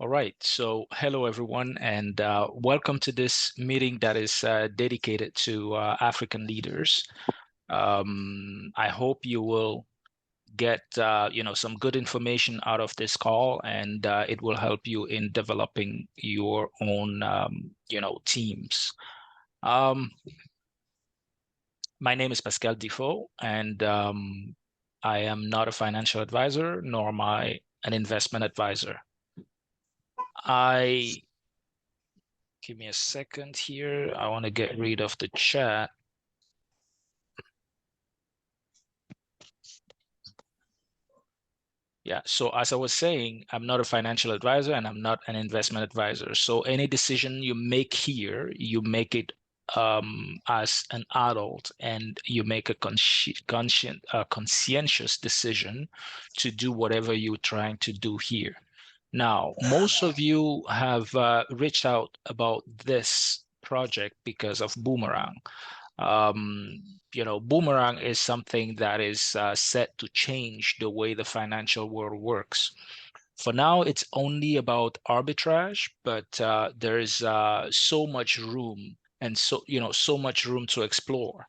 All right, so hello everyone, and welcome to this meeting that is dedicated to African leaders. I hope you will get some good information out of this call, and it will help you in developing your own teams. My name is Pascal Defoe, and I am not a financial advisor, nor am I an investment advisor. Give me a second here. I want to get rid of the chat. Yeah, so as I was saying, I'm not a financial advisor and I'm not an investment advisor. So any decision you make here, you make it as an adult, and you make a conscientious decision to do whatever you're trying to do here. Now, most of you have reached out about this project because of Boomerang. Boomerang is something that is set to change the way the financial world works. For now, it's only about arbitrage, but there is so much room and so much room to explore.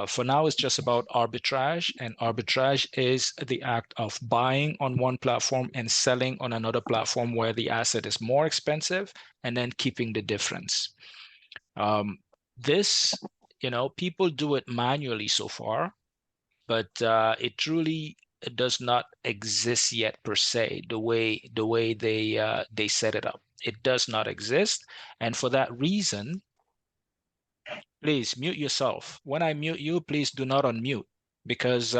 For now, it's just about arbitrage, and arbitrage is the act of buying on one platform and selling on another platform where the asset is more expensive, and then keeping the difference. This people do it manually so far, but it truly does not exist yet per se, the way they set it up. It does not exist, and for that reason, please mute yourself. When I mute you, please do not unmute, because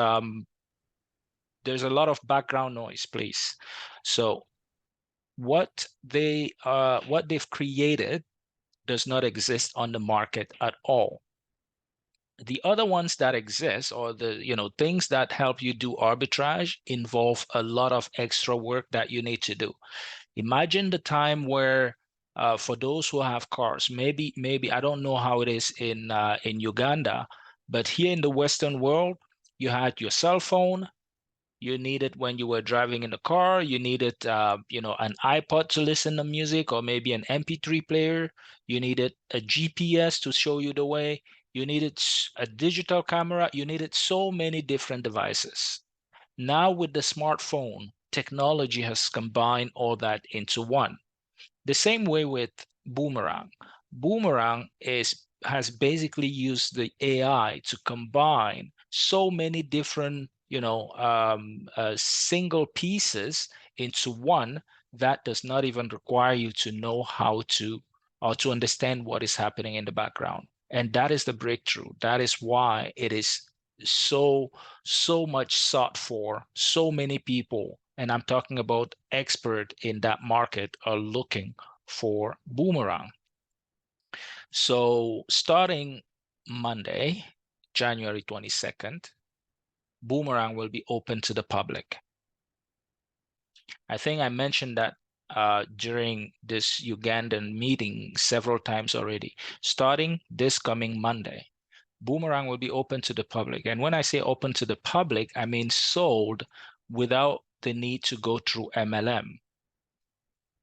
there's a lot of background noise, please. So what they've created does not exist on the market at all. The other ones that exist, or the things that help you do arbitrage, involve a lot of extra work that you need to do. Imagine the time where for those who have cars, maybe I don't know how it is in Uganda, but here in the Western world, you had your cell phone. You need it when you were driving in the car. You needed, an iPod to listen to music, or maybe an MP3 player. You needed a GPS to show you the way. You needed a digital camera. You needed so many different devices. Now with the smartphone, technology has combined all that into one. The same way with Boomerang. Boomerang has basically used the AI to combine so many different, single pieces into one that does not even require you to know how to, or to understand what is happening in the background. And that is the breakthrough. That is why it is so much sought for. So many people, and I'm talking about expert in that market, are looking for Boomerang. So starting Monday, January 22nd, Boomerang will be open to the public. I think I mentioned that during this Ugandan meeting several times already. Starting this coming Monday, Boomerang will be open to the public. And when I say open to the public, I mean sold without the need to go through MLM,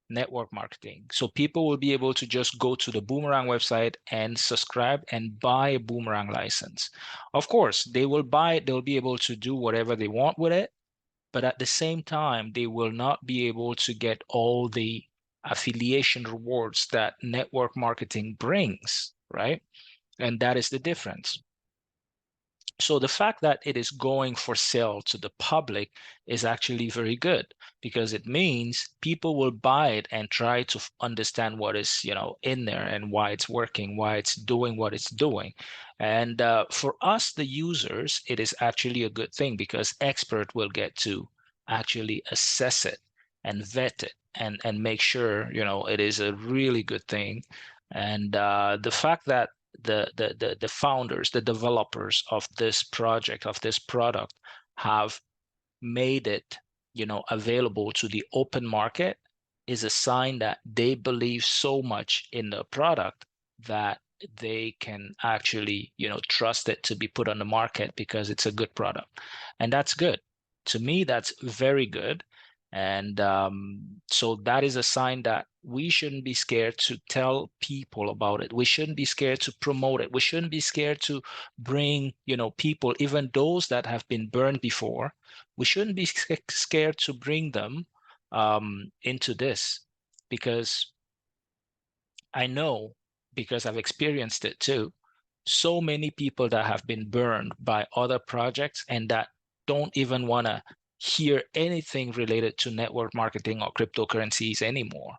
network marketing. So people will be able to just go to the Boomerang website and subscribe and buy a Boomerang license. Of course, they will buy it. They'll be able to do whatever they want with it. But at the same time, they will not be able to get all the affiliation rewards that network marketing brings, right? And that is the difference. So the fact that it is going for sale to the public is actually very good, because it means people will buy it and try to understand what is, in there, and why it's working, why it's doing what it's doing. And for us, the users, it is actually a good thing, because expert will get to actually assess it and vet it and make sure, it is a really good thing. And the fact that the founders, the developers of this project, of this product, have made it, available to the open market, is a sign that they believe so much in the product that they can actually, trust it to be put on the market, because it's a good product. And that's good. To me, that's very good. And so that is a sign that we shouldn't be scared to tell people about it. We shouldn't be scared to promote it. We shouldn't be scared to bring, people, even those that have been burned before. We shouldn't be scared to bring them into this, because I know, because I've experienced it too, so many people that have been burned by other projects and that don't even want to hear anything related to network marketing or cryptocurrencies anymore.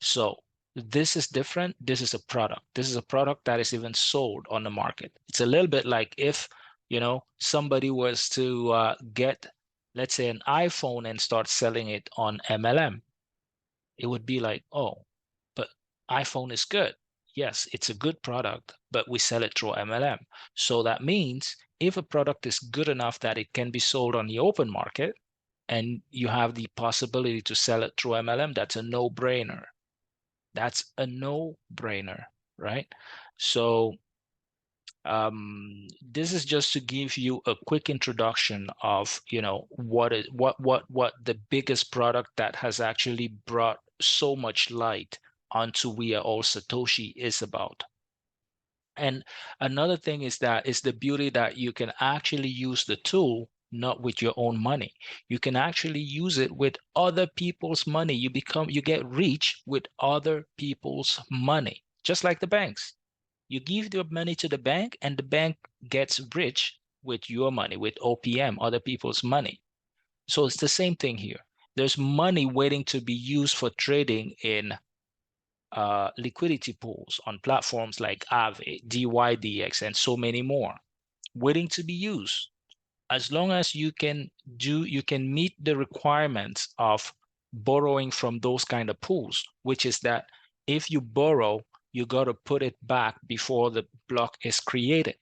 So this is different. This is a product. This is a product that is even sold on the market. It's a little bit like if, somebody was to get, let's say, an iPhone and start selling it on MLM. It would be like, oh, but iPhone is good. Yes, it's a good product, but we sell it through MLM. So that means if a product is good enough that it can be sold on the open market and you have the possibility to sell it through MLM, that's a no-brainer. That's a no-brainer, right? So this is just to give you a quick introduction of, what the biggest product that has actually brought so much light onto We Are All Satoshi is about. And another thing is that is the beauty that you can actually use the tool not with your own money. You can actually use it with other people's money. You get rich with other people's money, just like the banks. You give your money to the bank and the bank gets rich with your money, with OPM, other people's money. So it's the same thing here. There's money waiting to be used for trading in liquidity pools on platforms like Aave, DYDX, and so many more, waiting to be used. As long as you can meet the requirements of borrowing from those kind of pools, which is that if you borrow, you got to put it back before the block is created.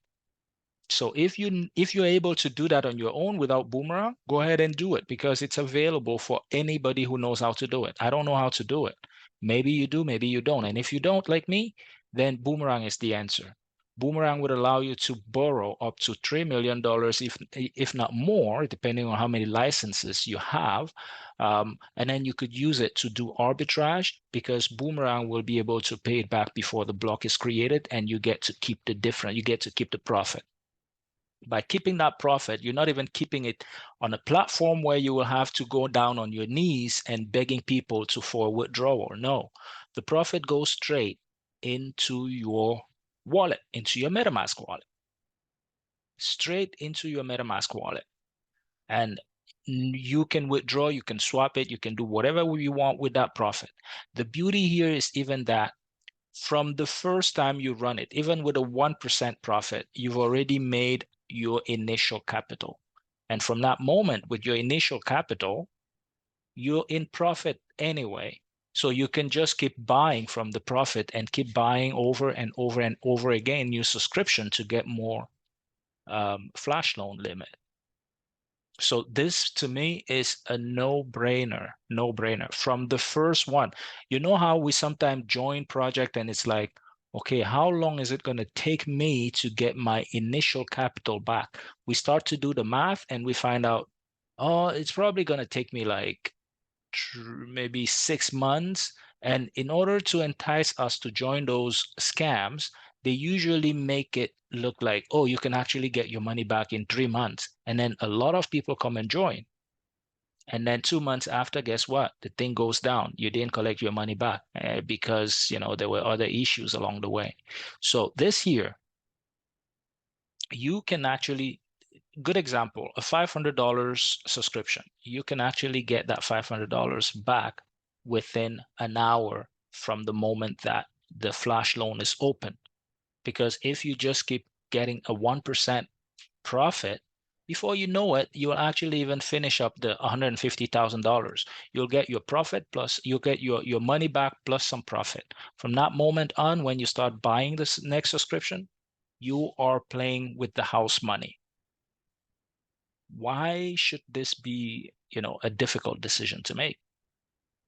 So if you're able to do that on your own without Boomerang, go ahead and do it, because it's available for anybody who knows how to do it. I don't know how to do it. Maybe you do, maybe you don't. And if you don't, like me, then Boomerang is the answer. Boomerang would allow you to borrow up to $3 million, if not more, depending on how many licenses you have. And then you could use it to do arbitrage, because Boomerang will be able to pay it back before the block is created, and you get to keep the difference. You get to keep the profit. By keeping that profit, you're not even keeping it on a platform where you will have to go down on your knees and begging people for withdrawal. No, the profit goes straight into your wallet, into your MetaMask wallet, straight into your MetaMask wallet. And you can withdraw, you can swap it, you can do whatever you want with that profit. The beauty here is even that from the first time you run it, even with a 1% profit, you've already made your initial capital. And from that moment, with your initial capital, you're in profit anyway. So you can just keep buying from the profit and keep buying over and over and over again, your subscription to get more flash loan limit. So this to me is a no-brainer from the first one. You know how we sometimes join project and it's like, okay, how long is it going to take me to get my initial capital back? We start to do the math and we find out, oh, it's probably going to take me like maybe 6 months. And in order to entice us to join those scams, they usually make it look like, oh, you can actually get your money back in 3 months. And then a lot of people come and join. And then 2 months after, guess what? The thing goes down. You didn't collect your money back because, there were other issues along the way. So this year, you can actually, good example, a $500 subscription. You can actually get that $500 back within an hour from the moment that the flash loan is open. Because if you just keep getting a 1% profit, before you know it, you'll actually even finish up the $150,000. You'll get your profit plus you'll get your money back plus some profit. From that moment on, when you start buying this next subscription, you are playing with the house money. Why should this be, a difficult decision to make,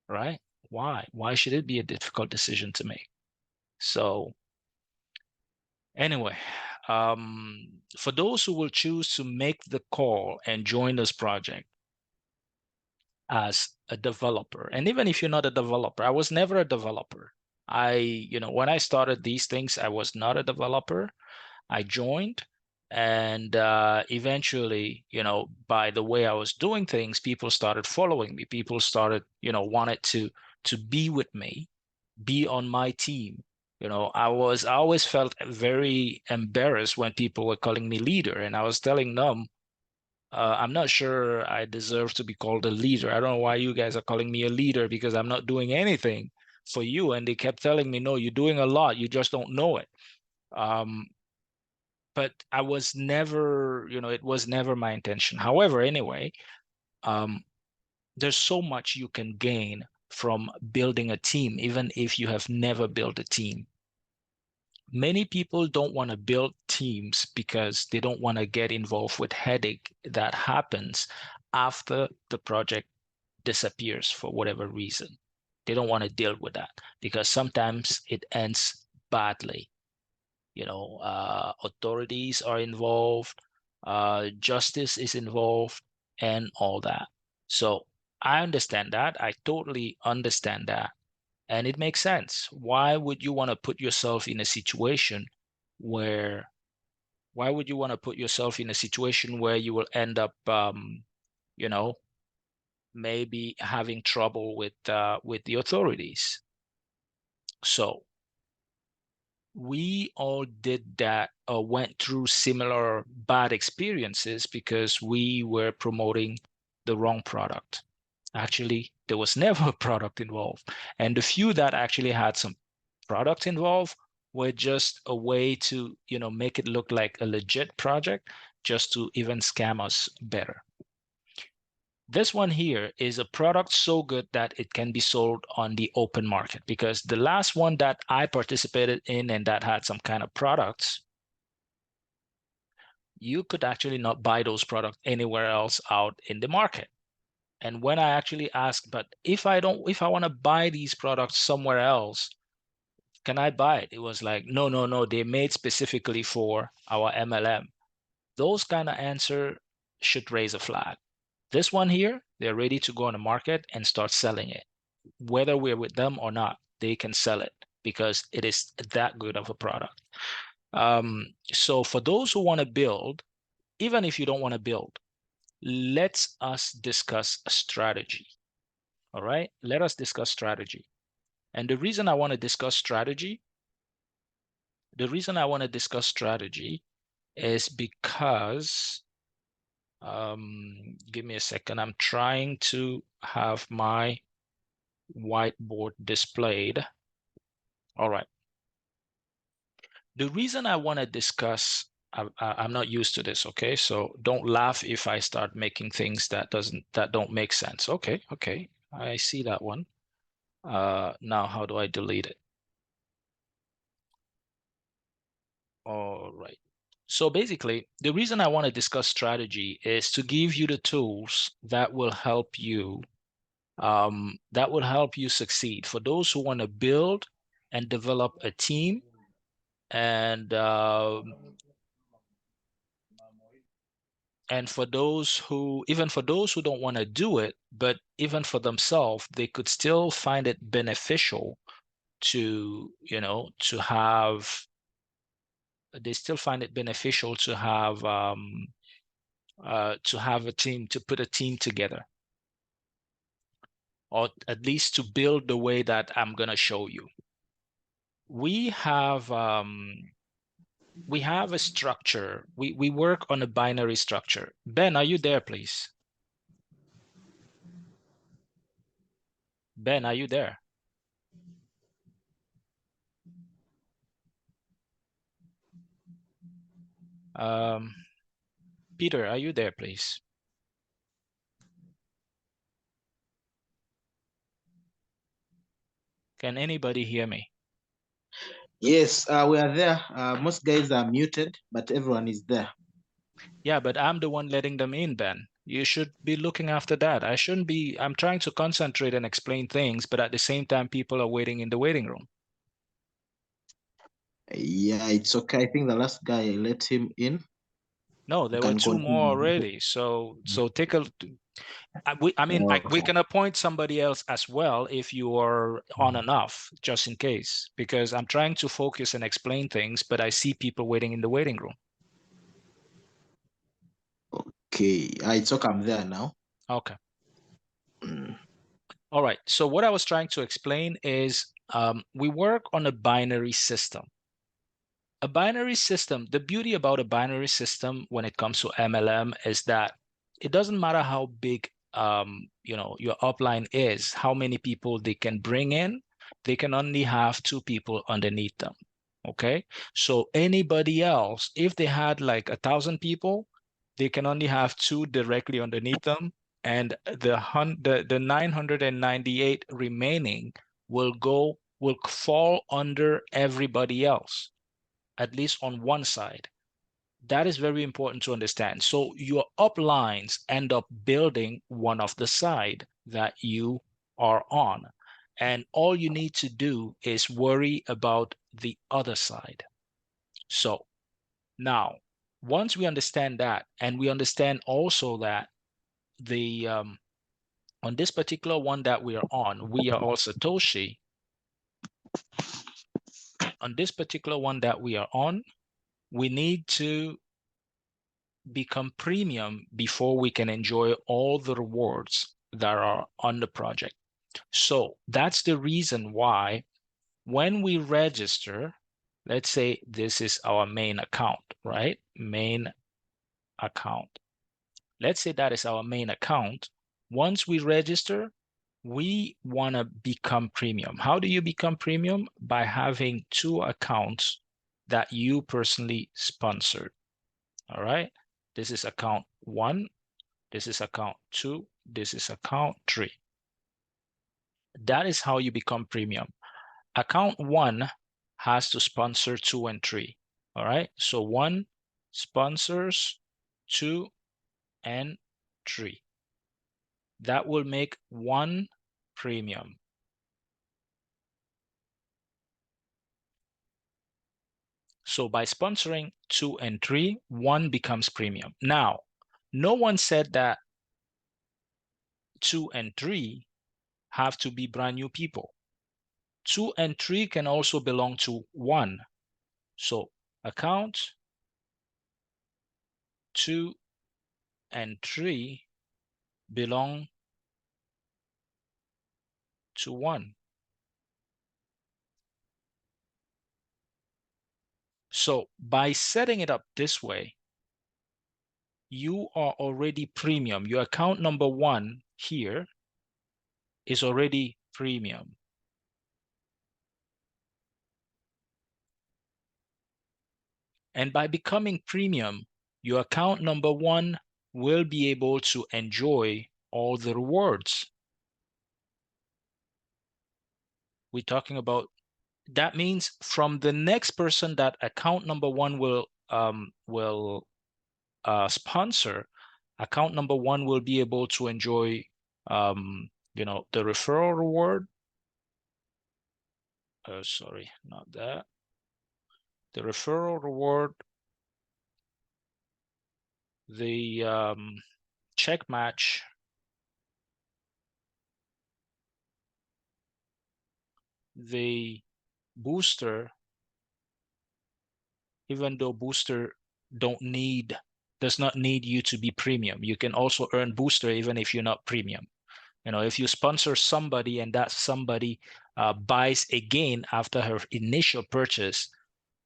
right? Why should it be a difficult decision to make? So anyway, for those who will choose to make the call and join this project, as a developer. And even if you're not a developer, I was never a developer. When I started these things, I was not a developer. I joined, and eventually, by the way I was doing things, people started following me. People started, wanted to be with me, be on my team. I always felt very embarrassed when people were calling me leader, and I was telling them, I'm not sure I deserve to be called a leader. I don't know why you guys are calling me a leader, because I'm not doing anything for you. And they kept telling me, no, you're doing a lot. You just don't know it. But I was never, it was never my intention. However, anyway, there's so much you can gain from building a team, even if you have never built a team. Many people don't want to build teams because they don't want to get involved with headache that happens after the project disappears for whatever reason. They don't want to deal with that because sometimes it ends badly. Authorities are involved, justice is involved, and all that. So I understand that. I totally understand that. And it makes sense. Why would you want to put yourself in a situation where why would you want to put yourself in a situation where you will end up maybe having trouble with the authorities? So we all did that or went through similar bad experiences because we were promoting the wrong product. Actually, there was never a product involved. And the few that actually had some product involved were just a way to, make it look like a legit project, just to even scam us better. This one here is a product so good that it can be sold on the open market, because the last one that I participated in and that had some kind of products, you could actually not buy those products anywhere else out in the market. And when I actually asked, but if I want to buy these products somewhere else, can I buy it? It was like, no, they made specifically for our MLM. Those kind of answer should raise a flag. This one here, they're ready to go on the market and start selling it. Whether we're with them or not, they can sell it because it is that good of a product. So for those who want to build, even if you don't want to build, let us discuss a strategy. All right, let us discuss strategy. And the reason I want to discuss strategy is because give me a second. I'm trying to have my whiteboard displayed. All right. The reason I want to discuss, I'm not used to this, okay? So don't laugh if I start making things that don't make sense. Okay, I see that one. Now how do I delete it? All right. So basically, the reason I want to discuss strategy is to give you the tools that will help you succeed. For those who want to build and develop a team, and for those who don't want to do it, but even for themselves, they could still find it beneficial to, to have a team, to put a team together, or at least to build the way that I'm going to show you. We have a structure. We work on a binary structure. Ben, are you there, please? Ben, are you there? Peter, are you there, please? Can anybody hear me? Yes, we are there. Most guys are muted, but everyone is there. Yeah, but I'm the one letting them in, Ben. You should be looking after that. I'm trying to concentrate and explain things, but at the same time, people are waiting in the waiting room. Yeah, it's okay. I think the last guy, I let him in. No, You there were can two more continue. already. So take a. I mean, we Okay. can appoint somebody else as well if you are on enough, just in case, because I'm trying to focus and explain things, but I see people waiting in the waiting room. Okay. It's okay. I'm there now. Okay. Mm. All right. So what I was trying to explain is we work on a binary system. A binary system, the beauty about a binary system when it comes to MLM is that it doesn't matter how big your upline is, how many people they can bring in, they can only have two people underneath them. Okay. So anybody else, if they had like 1,000 people, they can only have two directly underneath them. And the 998 remaining will fall under everybody else, at least on one side. That is very important to understand. So your uplines end up building one of the side that you are on. And all you need to do is worry about the other side. So now, once we understand that, and we understand also that the on this particular one that we are on, we are all Satoshi. On this particular one that we are on, we need to become premium before we can enjoy all the rewards that are on the project. So that's the reason why when we register, let's say this is our main account, right? Main account. Let's say that is our main account. Once we register, we want to become premium. How do you become premium? By having two accounts that you personally sponsored. All right. This is account 1. This is account 2. This is account 3. That is how you become premium. Account 1 has to sponsor 2 and 3. All right. So 1 sponsors 2 and 3. That will make 1 premium. So by sponsoring 2 and 3, 1 becomes premium. Now, no one said that 2 and 3 have to be brand new people. 2 and 3 can also belong to 1. So account 2 and 3 belong to 1. So by setting it up this way, you are already premium. Your account number 1 here is already premium. And by becoming premium, your account number 1 will be able to enjoy all the rewards. We're talking about, that means from the next person that account number 1 will sponsor, account number 1 will be able to enjoy the referral reward. Sorry, not that. The referral reward, the check match, the booster, even though booster does not need you to be premium. You can also earn booster even if you're not premium. If you sponsor somebody and that somebody buys again after her initial purchase,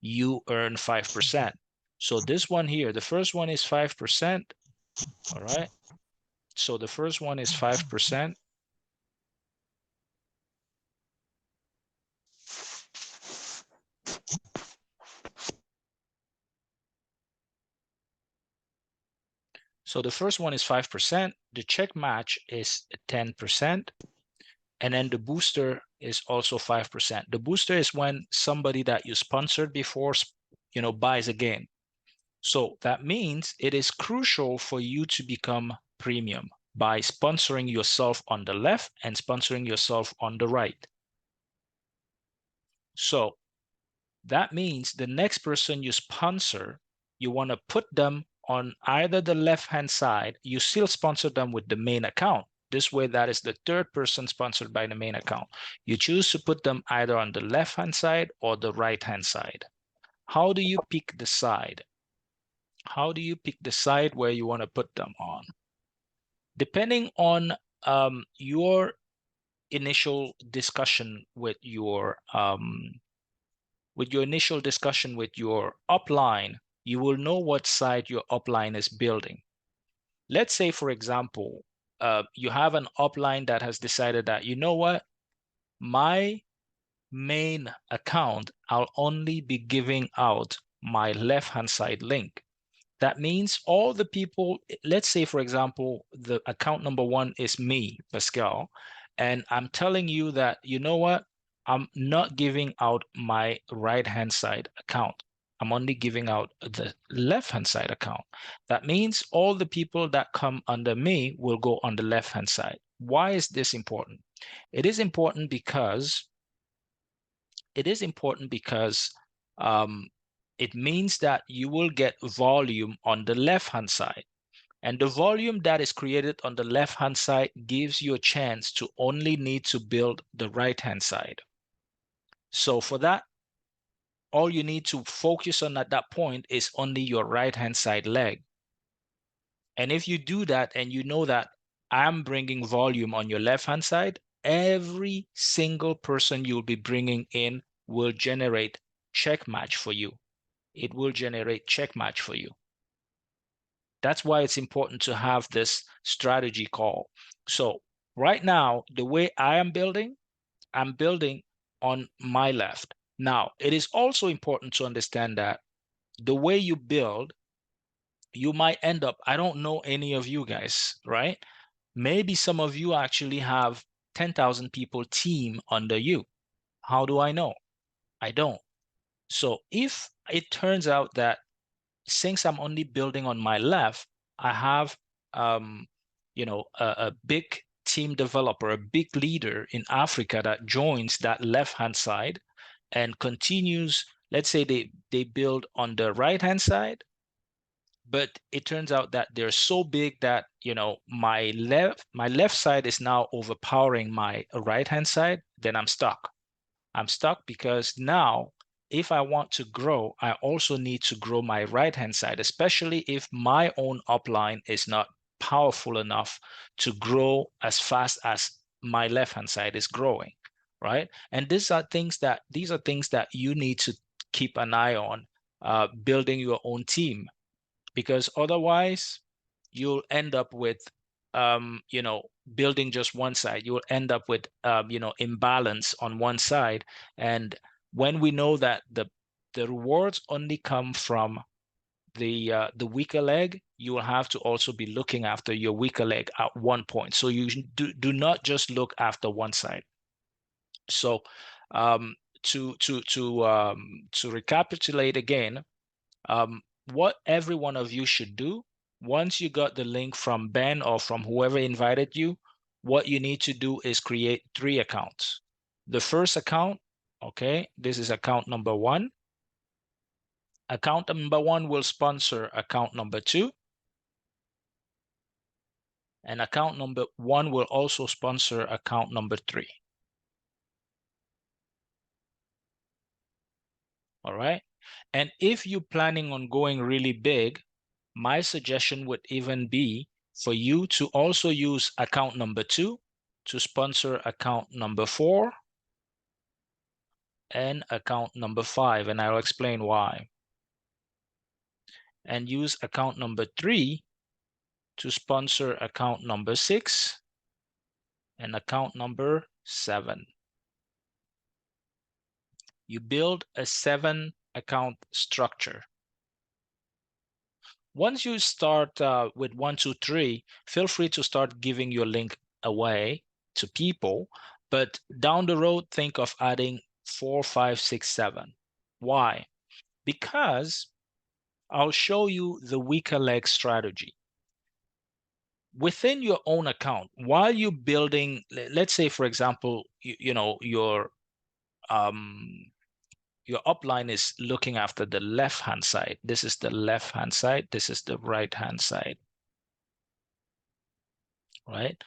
you earn 5%. So this one here, the first one is 5%. All right. So the first one is 5%. So the first one is 5%. The check match is 10%. And then the booster is also 5%. The booster is when somebody that you sponsored before, buys again. So that means it is crucial for you to become premium by sponsoring yourself on the left and sponsoring yourself on the right. So that means the next person you sponsor, you want to put them on either the left-hand side, you still sponsor them with the main account. This way, that is the third person sponsored by the main account. You choose to put them either on the left-hand side or the right-hand side. How do you pick the side? How do you pick the side where you want to put them on? Depending on your initial discussion with your initial discussion with your upline, you will know what side your upline is building. Let's say, for example, you have an upline that has decided that, you know what, my main account, I'll only be giving out my left-hand side link. That means all the people, let's say, for example, the account number one is me, Pascal, and I'm telling you that, you know what, I'm not giving out my right-hand side account. I'm only giving out the left-hand side account. That means all the people that come under me will go on the left-hand side. Why is this important? It is important because it means that you will get volume on the left-hand side. And the volume that is created on the left-hand side gives you a chance to only need to build the right-hand side. So for that, all you need to focus on at that point is only your right-hand side leg. And if you do that and you know that I'm bringing volume on your left-hand side, every single person you'll be bringing in will generate check match for you. It will generate check match for you. That's why it's important to have this strategy call. So right now, the way I'm building on my left. Now, it is also important to understand that the way you build, you might end up, I don't know any of you guys, right? Maybe some of you actually have 10,000 people team under you. How do I know? I don't. So if it turns out that since I'm only building on my left, I have a big team developer, a big leader in Africa that joins that left-hand side and continues. Let's say they build on the right-hand side, but it turns out that they're so big that my left side is now overpowering my right-hand side. Then I'm stuck. I'm stuck because now if I want to grow, I also need to grow my right-hand side, especially if my own upline is not powerful enough to grow as fast as my left-hand side is growing, right? And these are things that you need to keep an eye on, building your own team, because otherwise you'll end up with building just one side. You'll end up with imbalance on one side. And when we know that the rewards only come from the weaker leg, you will have to also be looking after your weaker leg at one point. So you do not just look after one side. So to recapitulate again, what every one of you should do, once you got the link from Ben or from whoever invited you, what you need to do is create 3 accounts. The first account, okay, this is account number 1. Account number 1 will sponsor account number 2. And account number 1 will also sponsor account number 3. All right. And if you're planning on going really big, my suggestion would even be for you to also use account number 2 to sponsor account number 4 and account number 5, and I'll explain why. And use account number 3 to sponsor account number 6 and account number 7. You build a 7 account structure. Once you start with 1, 2, 3, feel free to start giving your link away to people. But down the road, think of adding 4, 5, 6, 7. Why? Because I'll show you the weaker leg strategy. Within your own account, while you're building, let's say, for example, your upline is looking after the left-hand side. This is the left-hand side. This is the right-hand side, right?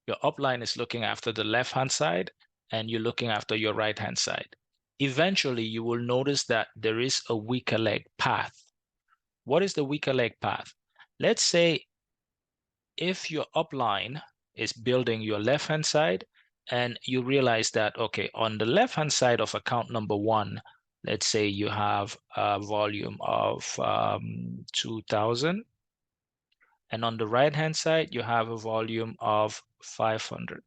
Your upline is looking after the left-hand side, and you're looking after your right-hand side. Eventually, you will notice that there is a weaker leg path. What is the weaker leg path? Let's say if your upline is building your left-hand side, and you realize that, okay, on the left-hand side of account number one, let's say you have a volume of 2,000, and on the right-hand side, you have a volume of 500.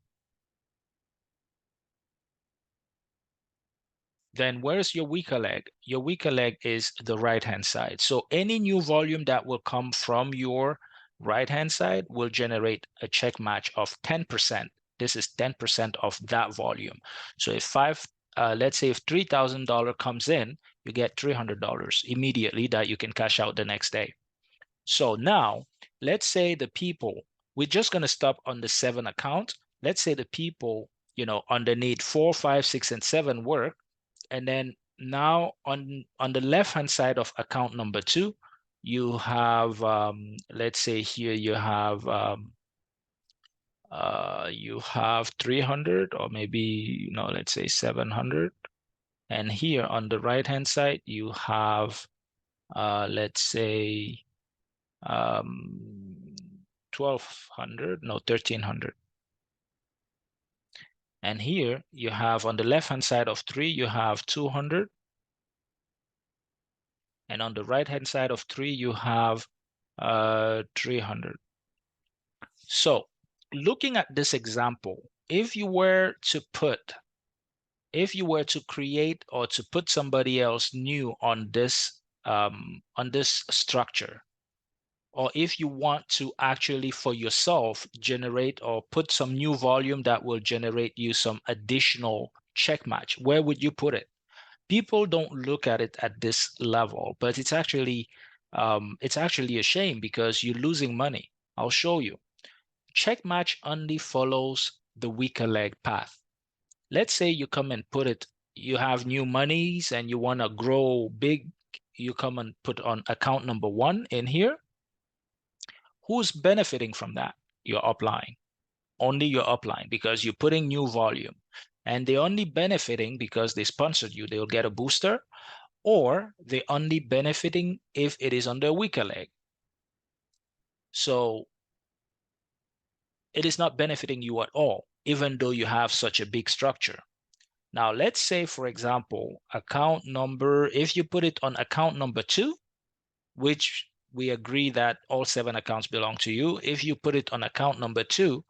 Then where's your weaker leg? Your weaker leg is the right-hand side. So any new volume that will come from your right-hand side will generate a check match of 10%. This is 10% of that volume. So if let's say if $3,000 comes in, you get $300 immediately that you can cash out the next day. So now, let's say the people, we're just going to stop on the 7 account. Let's say the people, underneath 4, 5, 6, and 7 work. And then now on the left-hand side of account number 2, you have, let's say here you have 300, or maybe, let's say 700. And here on the right-hand side, you have, let's say 1,200, no, 1,300. And here you have on the left-hand side of 3, you have 200. And on the right-hand side of 3, you have 300. So looking at this example, if you were to create or to put somebody else new on this structure, or if you want to actually for yourself generate or put some new volume that will generate you some additional check match, where would you put it? People don't look at it at this level, but it's actually a shame because you're losing money. I'll show you. Check match only follows the weaker leg path. Let's say you come and put it, you have new monies and you want to grow big. You come and put on account number 1 in here. Who's benefiting from that? Your upline. Only your upline, because you're putting new volume. And they're only benefiting because they sponsored you. They'll get a booster, or they're only benefiting if it is on their weaker leg. So it is not benefiting you at all, even though you have such a big structure. Now, let's say, for example, account number, if you put it on account number 2, which we agree that all 7 accounts belong to you. If you put it on account number 2,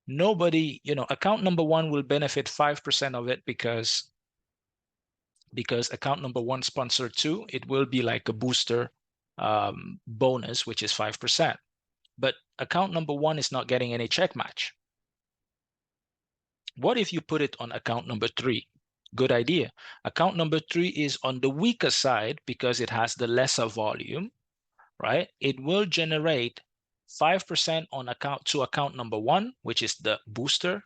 nobody, account number 1 will benefit 5% of it because account number 1 sponsored 2, it will be like a booster bonus, which is 5%. But account number 1 is not getting any check match. What if you put it on account number 3? Good idea. Account number 3 is on the weaker side because it has the lesser volume, right? It will generate 5% on account number 1, which is the booster.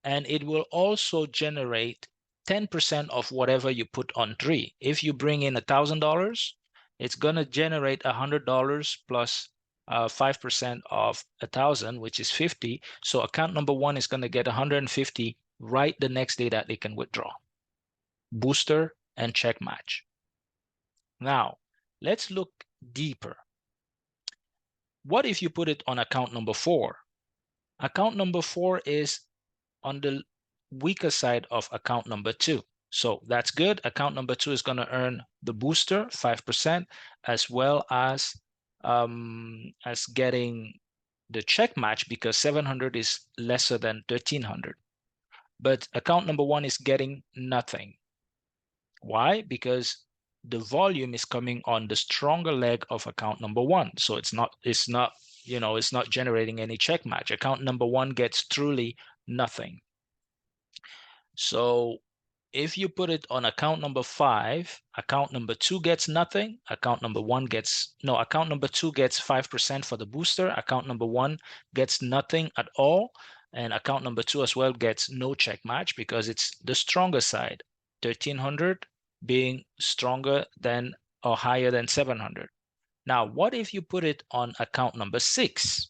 And it will also generate 10% of whatever you put on 3. If you bring in $1,000, it's going to generate $100 plus 5% of 1,000, which is 50. So account number 1 is going to get 150 right the next day that they can withdraw. Booster and check match. Now, let's look deeper. What if you put it on account number 4? Account number 4 is on the weaker side of account number 2. So that's good. Account number 2 is going to earn the booster, 5%, as well as getting the check match because 700 is lesser than 1,300. But account number 1 is getting nothing. Why? Because the volume is coming on the stronger leg of account number 1. So it's not generating any check match. Account number 1 gets truly nothing. So if you put it on account number 5, account number 2 gets nothing. Account number 2 gets 5% for the booster. Account number 1 gets nothing at all. And account number 2 as well gets no check match because it's the stronger side, 1,300 being stronger than or higher than 700. Now, what if you put it on account number 6?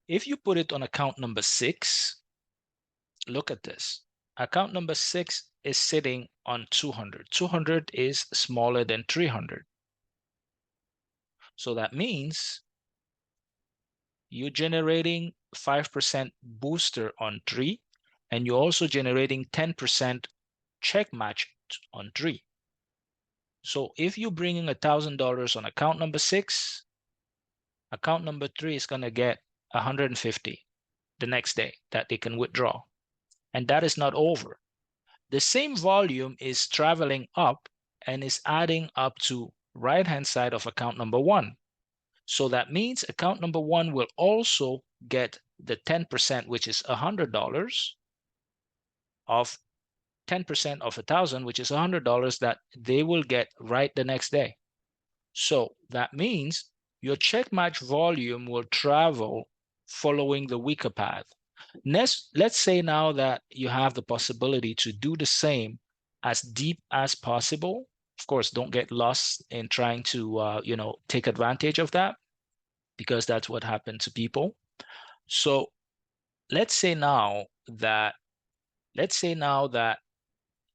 If you put it on account number 6, look at this. Account number 6 is sitting on 200. 200 is smaller than 300. So that means you're generating 5% booster on 3, and you're also generating 10% check match on 3. So if you're bringing $1,000 on account number 6, account number 3 is going to get 150 the next day that they can withdraw. And that is not over. The same volume is traveling up and is adding up to right-hand side of account number 1. So that means account number 1 will also get the 10%, which is $100 of 10% of 1,000, which is $100 that they will get right the next day. So that means your check match volume will travel following the weaker path. Let's say now that you have the possibility to do the same as deep as possible. Of course, don't get lost in trying to take advantage of that, because that's what happened to people. So let's say now that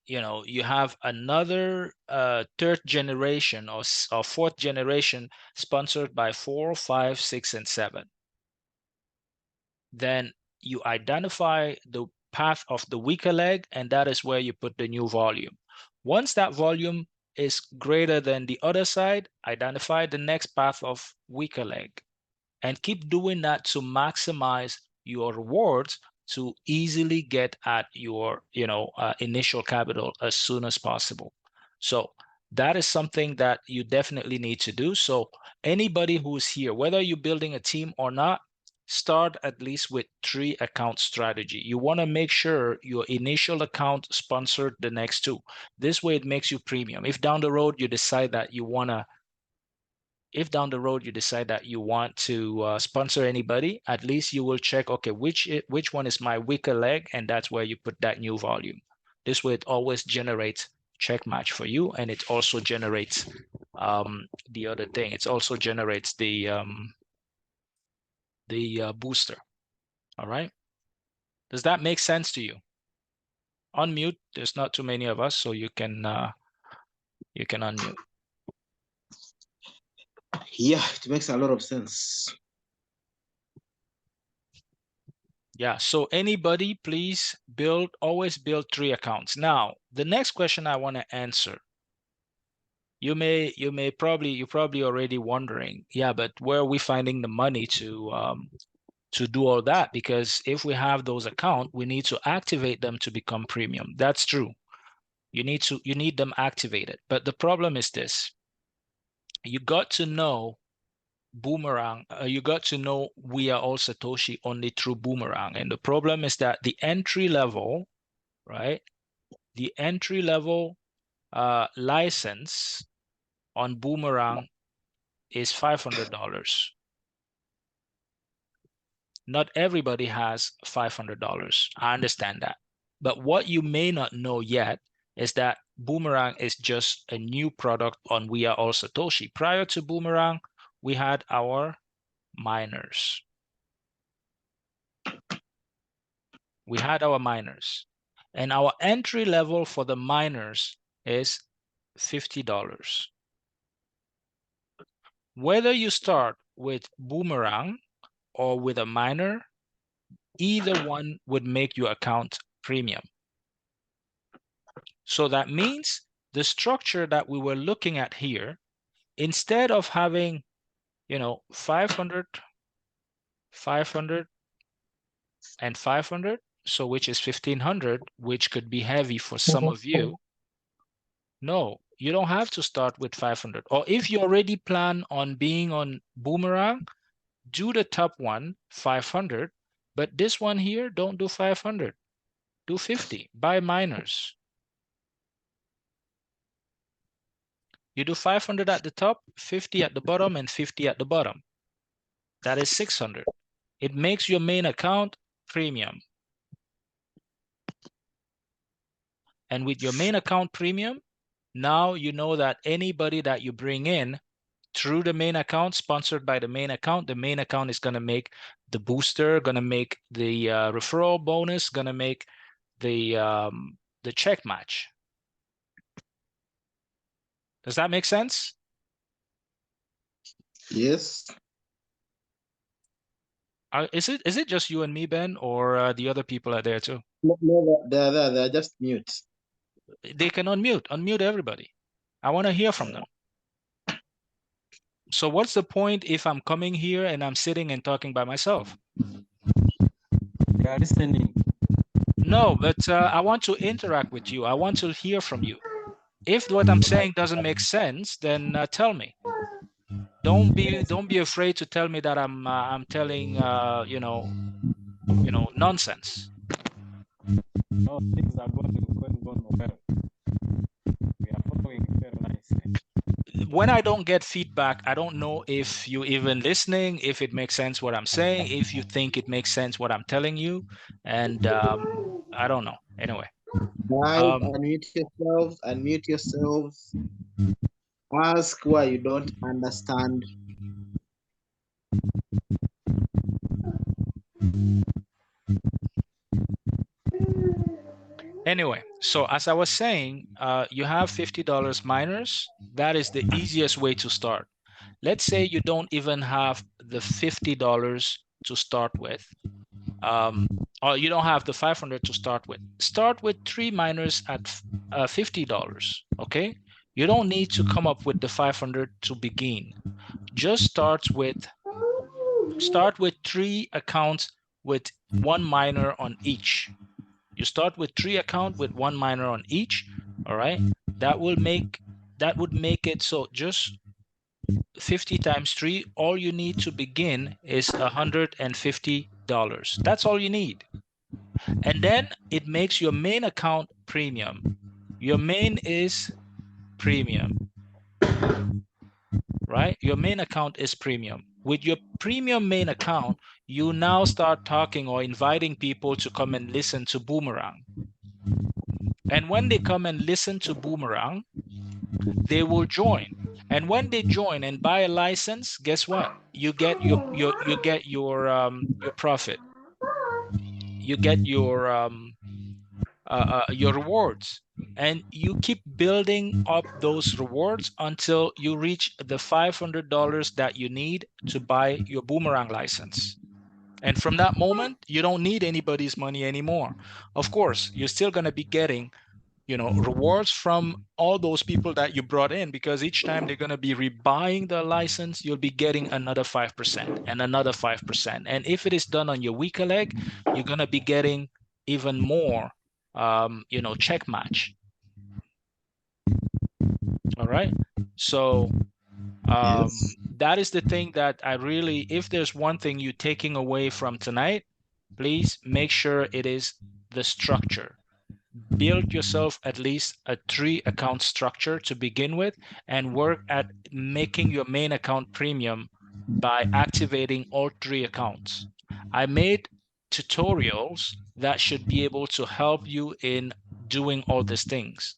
you have another third generation or fourth generation sponsored by 4, 5, 6, and 7. Then you identify the path of the weaker leg, and that is where you put the new volume. Once that volume is greater than the other side, identify the next path of weaker leg, and keep doing that to maximize your rewards to easily get at your initial capital as soon as possible. So that is something that you definitely need to do. So anybody who's here, whether you're building a team or not, start at least with 3 account strategy. You want to make sure your initial account sponsored the next 2. This way it makes you premium. If down the road you decide that you want to sponsor anybody, at least you will check, okay, which one is my weaker leg, and that's where you put that new volume. This way it always generates check match for you, and it also generates the other thing. It also generates the booster. All right. Does that make sense to you? Unmute. There's not too many of us, so you can unmute. Yeah, it makes a lot of sense. Yeah, so anybody, please always build 3 accounts. Now, the next question I want to answer, you're probably already wondering, yeah, but where are we finding the money to do all that? Because if we have those accounts, we need to activate them to become premium. That's true. You need them activated. But the problem is this: you got to know Boomerang, you got to know We Are All Satoshi only through Boomerang. And the problem is that the entry level, right? The entry level license on Boomerang is $500. Not everybody has $500. I understand that. But what you may not know yet is that Boomerang is just a new product on We Are All Satoshi. Prior to Boomerang, we had our miners. We had our miners. And our entry level for the miners is $50. Whether you start with Boomerang or with a miner, either one would make your account premium. So that means the structure that we were looking at here, instead of having 500, 500, and 500, so which is 1,500, which could be heavy for some of you. No, you don't have to start with 500. Or if you already plan on being on Boomerang, do the top one, 500. But this one here, don't do 500. Do 50. Buy miners. You do 500 at the top, 50 at the bottom, and 50 at the bottom. That is 600. It makes your main account premium. And with your main account premium, Now you know that anybody that you bring in through the main account, sponsored by the main account is going to make the booster, going to make the referral bonus, going to make the check match. Does that make sense? Yes. Is it just you and me, Ben, or the other people are there too? No, they're just mute. They can unmute everybody. I want to hear from them. So what's the point if I'm coming here and I'm sitting and talking by myself? They are listening. No, but I want to interact with you. I want to hear from you. If what I'm saying doesn't make sense, then tell me. Don't be afraid to tell me that I'm telling nonsense. No, things are going on well. We are following very nicely. When I don't get feedback, I don't know if you even listening, if it makes sense what I'm saying, if you think it makes sense what I'm telling you, and I don't know. Anyway. Guys, unmute yourselves, unmute yourselves. Ask why you don't understand. Anyway, so as I was saying, you have $50 miners. That is the easiest way to start. Let's say you don't even have the $50 to start with, or you don't have the 500 to start with. Start with 3 miners at $50, okay? You don't need to come up with the 500 to begin. Just start with 3 accounts with 1 miner on each. You start with 3 accounts with 1 miner on each, all right? That would make it so just 50 times 3, all you need to begin is $150. That's all you need. And then it makes your main account premium. Your main is premium, right? Your main account is premium. With your premium main account, you now start talking or inviting people to come and listen to Boomerang. And when they come and listen to Boomerang, they will join. And when they join and buy a license, guess what? You get your profit. You get your rewards, and you keep building up those rewards until you reach the $500 that you need to buy your Boomerang license. And from that moment, you don't need anybody's money anymore. Of course, you're still going to be getting rewards from all those people that you brought in, because each time they're going to be rebuying the license, you'll be getting another 5% and another 5%. And if it is done on your weaker leg, you're going to be getting even more, check match. All right. So Yes. that is the thing that I really, if there's one thing you're taking away from tonight, please make sure it is the structure. Build yourself at least a 3 account structure to begin with, and work at making your main account premium by activating all 3 accounts. I made tutorials that should be able to help you in doing all these things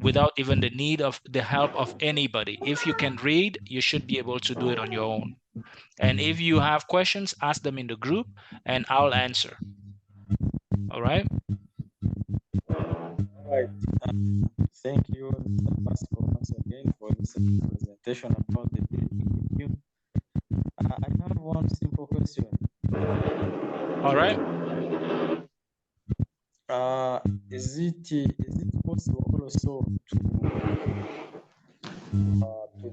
without even the need of the help of anybody. If you can read, you should be able to do it on your own. And if you have questions, ask them in the group and I'll answer. All right? All right. Thank you, Mr. Pascal, once again for this presentation about the building. I have one simple question. All right. Is it possible also to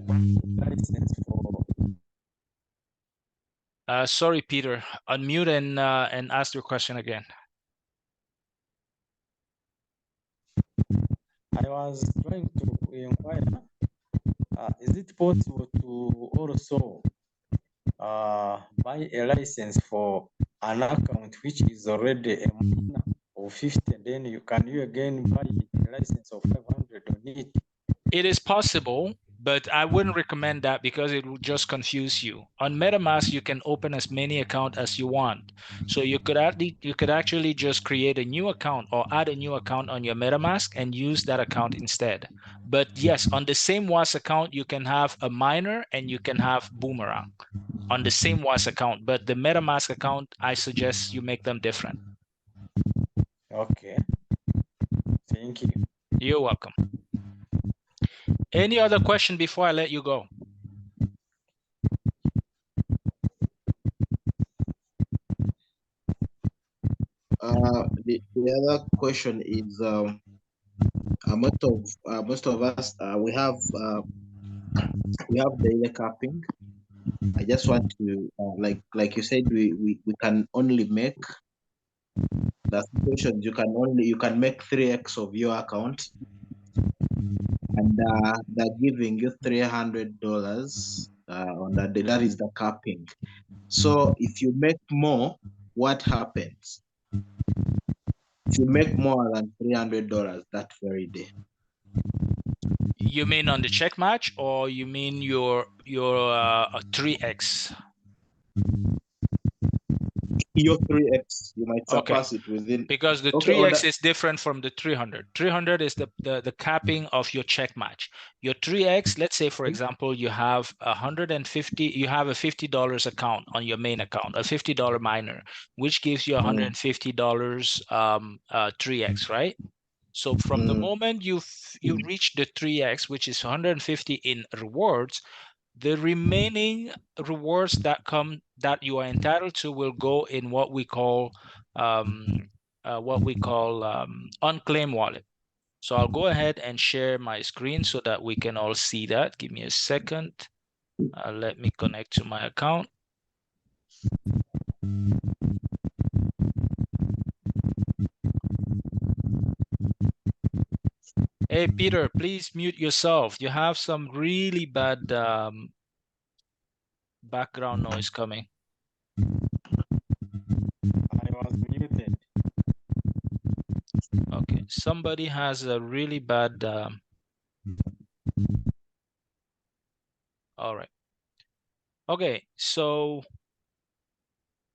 buy license for? Sorry, Peter. Unmute and ask your question again. I was trying to inquire. Is it possible to also buy a license for an account which is already a minor of 50, and then you again buy a license of 500 on it? It is possible, but I wouldn't recommend that because it will just confuse you. On MetaMask, you can open as many accounts as you want. So you could actually just create a new account or add a new account on your MetaMask and use that account instead. But yes, on the same WAS account, you can have a miner and you can have Boomerang on the same WAS account. But the MetaMask account, I suggest you make them different. Okay. Thank you. You're welcome. Any other question before I let you go? The other question is most of us we have daily capping. I just want to like you said we can only make the situations you can make 3x of your account, and they're giving you $300 on that day. That is the capping. So if you make more, what happens? If you make more than $300 that very day. You mean on the check match, or you mean your 3x? Your 3x, you might surpass it within. Because the 3x is different from the 300. 300 is the capping of your check match. Your 3x, let's say for example, you have 150, you have a $50 account on your main account, a $50 miner, which gives you $150 3x, right? So from the moment you reach the 3x, which is 150 in rewards, the remaining rewards that you are entitled to will go in what we call unclaimed wallet. So I'll go ahead and share my screen so that we can all see that. Give me a second. Let me connect to my account. Hey, Peter, please mute yourself. You have some really bad background noise coming. I was muted. Okay, somebody has a really bad all right. Okay, so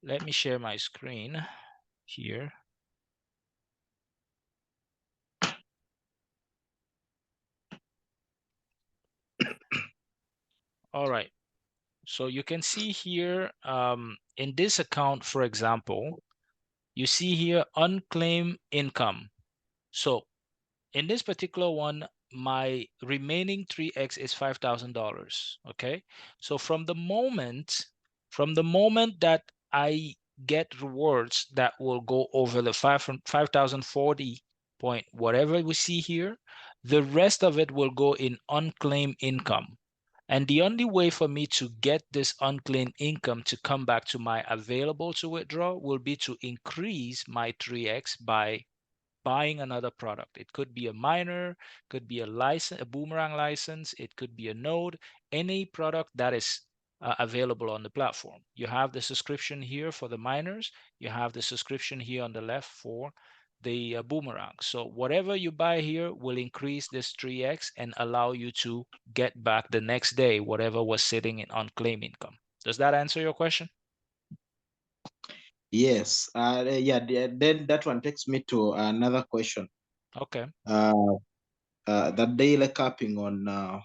let me share my screen here. All right, so you can see here in this account, for example, you see here unclaimed income. So in this particular one, my remaining 3x is $5,000. Okay, so from the moment that I get rewards that will go over the 5,040 point whatever we see here, the rest of it will go in unclaimed income. And the only way for me to get this unclaimed income to come back to my available to withdraw will be to increase my 3x by buying another product. It could be a miner, could be a license, a Boomerang license, it could be a node, any product that is available on the platform. You have the subscription here for the miners, you have the subscription here on the left for the Boomerang. So whatever you buy here will increase this 3x and allow you to get back the next day whatever was sitting in unclaimed income. Does that answer your question? Yes. Yeah. Then that one takes me to another question. Okay. The daily capping on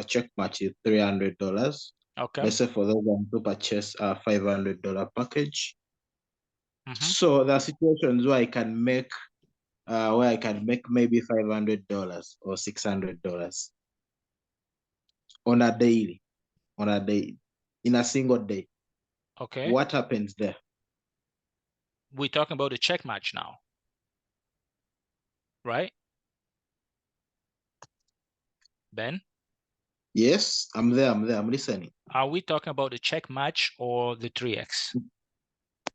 check match is $300. Okay. Let's say for those who purchase a $500 package. Mm-hmm. So there are situations where I can make maybe $500 or $600 on a day, in a single day. Okay. What happens there? We're talking about the check match now, right? Ben? Yes, I'm there, I'm listening. Are we talking about the check match or the 3x?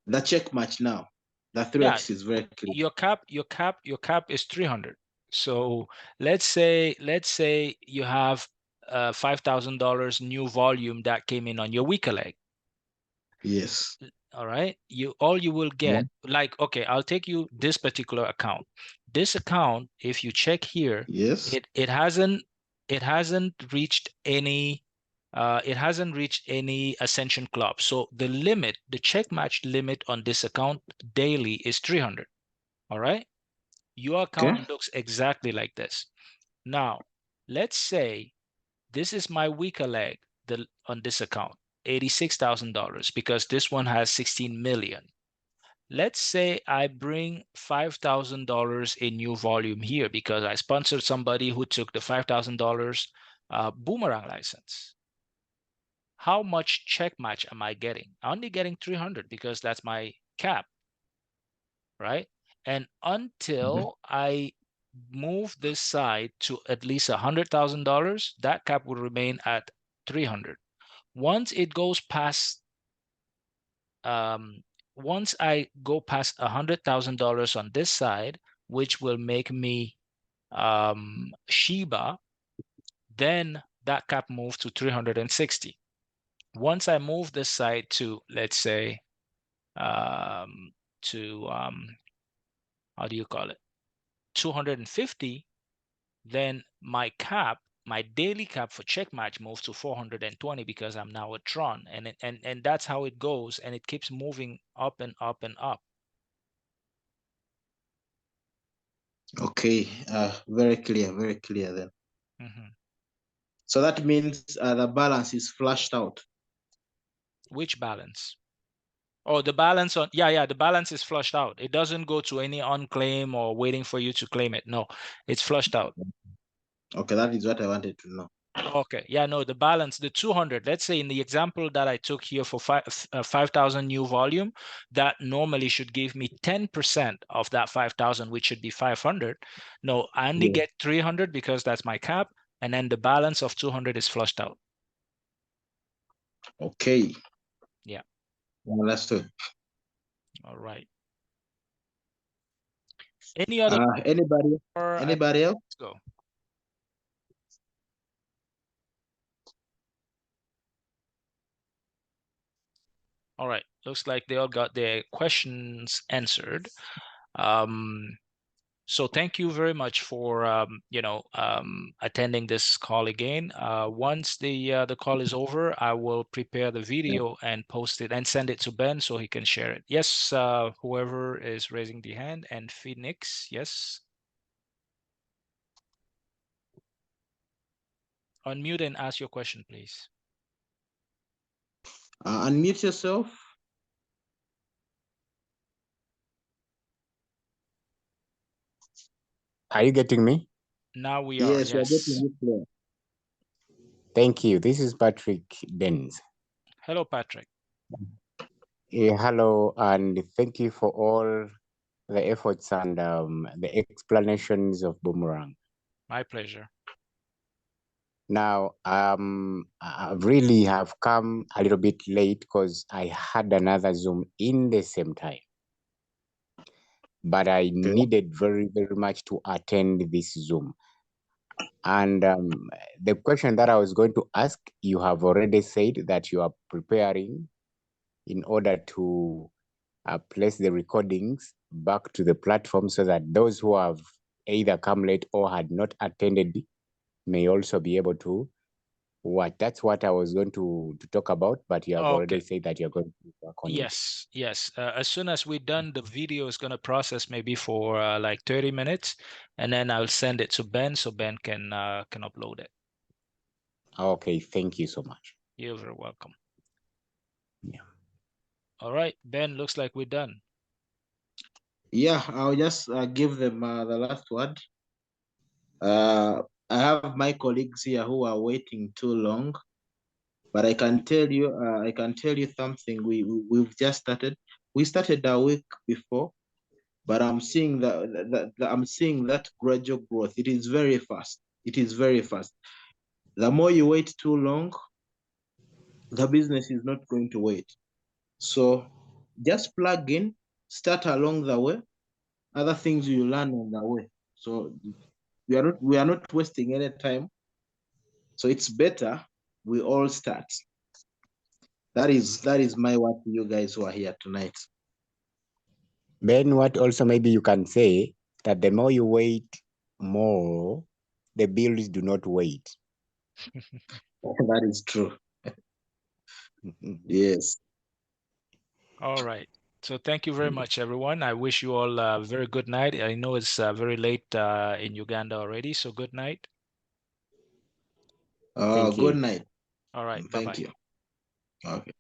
The check match now. The 3x is very clear. Your cap is 300. So let's say you have $5,000 new volume that came in on your weaker leg. Yes. All right. All you will get, like, okay, I'll take you this particular account. This account, if you check here, yes, it hasn't it hasn't reached any Ascension Club. So the limit, the check match limit on this account daily is 300. All right. Your account looks exactly like this. Now, let's say this is my weaker leg on this account, $86,000, because this one has 16 million. Let's say I bring $5,000 in new volume here because I sponsored somebody who took the $5,000 boomerang license. How much check match am I getting? I'm only getting 300 because that's my cap, right? And until I move this side to at least $100,000, that cap will remain at 300. Once it goes past, once I go past $100,000 on this side, which will make me Shiba, then that cap moves to 360. Once I move this side to, let's say, how do you call it, 250, then my cap, my daily cap for check match moves to 420 because I'm now a Tron, and that's how it goes, and it keeps moving up and up and up. Okay, very clear then. So that means the balance is flushed out. Which balance? Oh, the balance on, yeah, the balance is flushed out. It doesn't go to any unclaim or waiting for you to claim it. No, it's flushed out. Okay, that is what I wanted to know. Okay, yeah, no, the balance, the 200, let's say in the example that I took here for 5,000 new volume, that normally should give me 10% of that 5,000, which should be 500. No, I only get 300 because that's my cap, and then the balance of 200 is flushed out. Okay. Yeah. Understood. All right. Any other? Anybody else? Let's go. All right, looks like they all got their questions answered. So thank you very much for attending this call again. Once the call is over, I will prepare the video and post it and send it to Ben so he can share it. Yes, whoever is raising the hand, and Phoenix, yes. Unmute and ask your question, please. Unmute yourself. Are you getting me? Now we are. Yes, we are getting you clear. Thank you. This is Patrick Denz. Hello, Patrick. Hello, and thank you for all the efforts and the explanations of Boomerang. My pleasure. Now, I really have come a little bit late because I had another Zoom in the same time. But I needed very, very much to attend this Zoom. And the question that I was going to ask, you have already said that you are preparing in order to place the recordings back to the platform so that those who have either come late or had not attended may also be able to watch. That's what I was going to talk about, but you have already said that you're going to work on it. Yes. As soon as we're done, the video is going to process maybe for like 30 minutes, and then I'll send it to Ben so Ben can upload it. Okay, thank you so much. You're very welcome. Yeah. All right, Ben, looks like we're done. Yeah, I'll just give them the last word. I have my colleagues here who are waiting too long, but I can tell you something. We've just started. We started a week before, but I'm seeing that gradual growth. It is very fast. The more you wait too long, the business is not going to wait. So just plug in, start along the way. Other things you learn on the way. So we are not wasting any time. So it's better we all start. That is my word to you guys who are here tonight. Ben, what also maybe you can say that the more you wait, more the bills do not wait. That is true. Yes. All right. So thank you very much, everyone. I wish you all a very good night. I know it's very late in Uganda already, so good night. Thank Good you. night. All right. Thank Bye-bye. you. Okay.